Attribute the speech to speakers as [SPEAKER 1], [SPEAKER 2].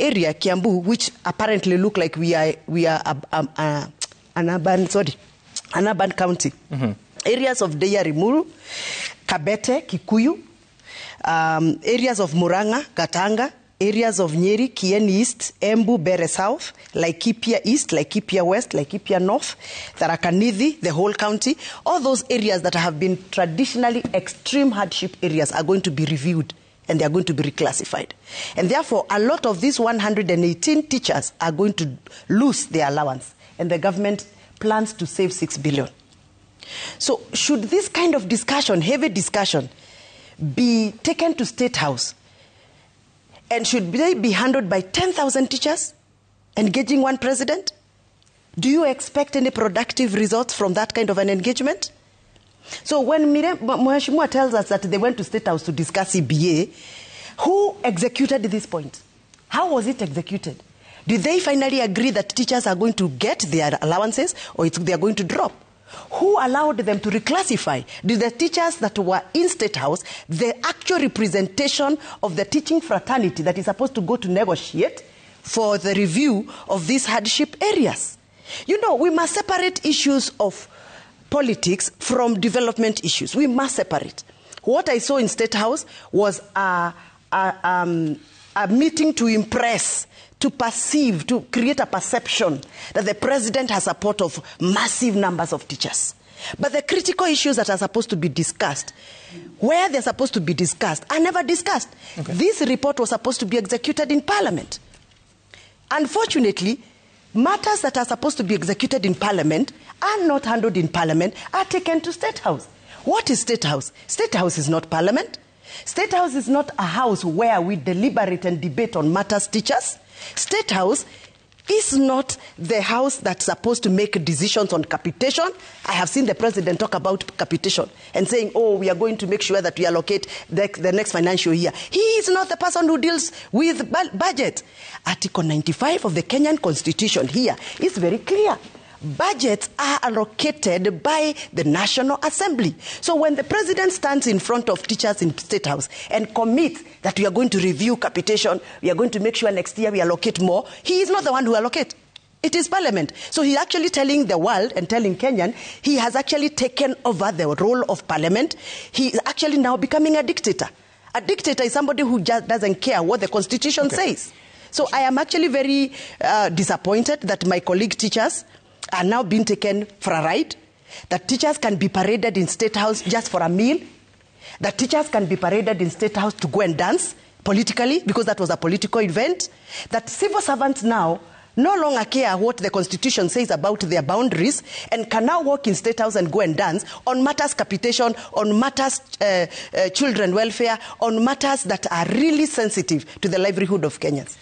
[SPEAKER 1] area, Kiambu, which apparently look like we are an urban county. Areas of Deya Rimuru, Kabete, Kikuyu, areas of Muranga, Gatanga, areas of Nyeri, Kieni East, Embu, Bere South, Laikipia East, Laikipia West, Laikipia North, Tharaka Nithi, the whole county. All those areas that have been traditionally extreme hardship areas are going to be reviewed and they are going to be reclassified. And therefore, a lot of these 118 teachers are going to lose their allowance. And the government plans to save 6 billion. So should this kind of discussion, heavy discussion, be taken to State House? And should they be handled by 10,000 teachers engaging one president? Do you expect any productive results from that kind of an engagement? So when Mheshimiwa tells us that they went to State House to discuss CBA, who executed this point? How was it executed? Did they finally agree that teachers are going to get their allowances or they are going to drop? Who allowed them to reclassify? Did the teachers that were in State House, the actual representation of the teaching fraternity that is supposed to go to negotiate for the review of these hardship areas? You know, we must separate issues of politics from development issues. We must separate. What I saw in State House was a meeting to impress, to perceive, to create a perception that the president has support of massive numbers of teachers. But the critical issues that are supposed to be discussed, where they're supposed to be discussed, are never discussed. Okay. This report was supposed to be executed in Parliament. Unfortunately, matters that are supposed to be executed in Parliament are not handled in Parliament, are taken to State House. What is State House? State House is not Parliament. State House is not a house where we deliberate and debate on matters teachers. State House is not the house that's supposed to make decisions on capitation. I have seen the president talk about capitation and saying, oh, we are going to make sure that we allocate the next financial year. He is not the person who deals with budget. Article 95 of the Kenyan Constitution here is very clear. Budgets are allocated by the National Assembly. So when the president stands in front of teachers in State House and commits that we are going to review capitation, we are going to make sure next year we allocate more, he is not the one who allocates. It is Parliament. So he's actually telling the world and telling Kenyan, he has actually taken over the role of Parliament. He is actually now becoming a dictator. A dictator is somebody who just doesn't care what the Constitution says. So I am actually very disappointed that my colleague teachers are now being taken for a ride, that teachers can be paraded in State House just for a meal, that teachers can be paraded in State House to go and dance politically because that was a political event, that civil servants now no longer care what the Constitution says about their boundaries and can now walk in State House and go and dance on matters capitation, on matters children welfare, on matters that are really sensitive to the livelihood of Kenyans.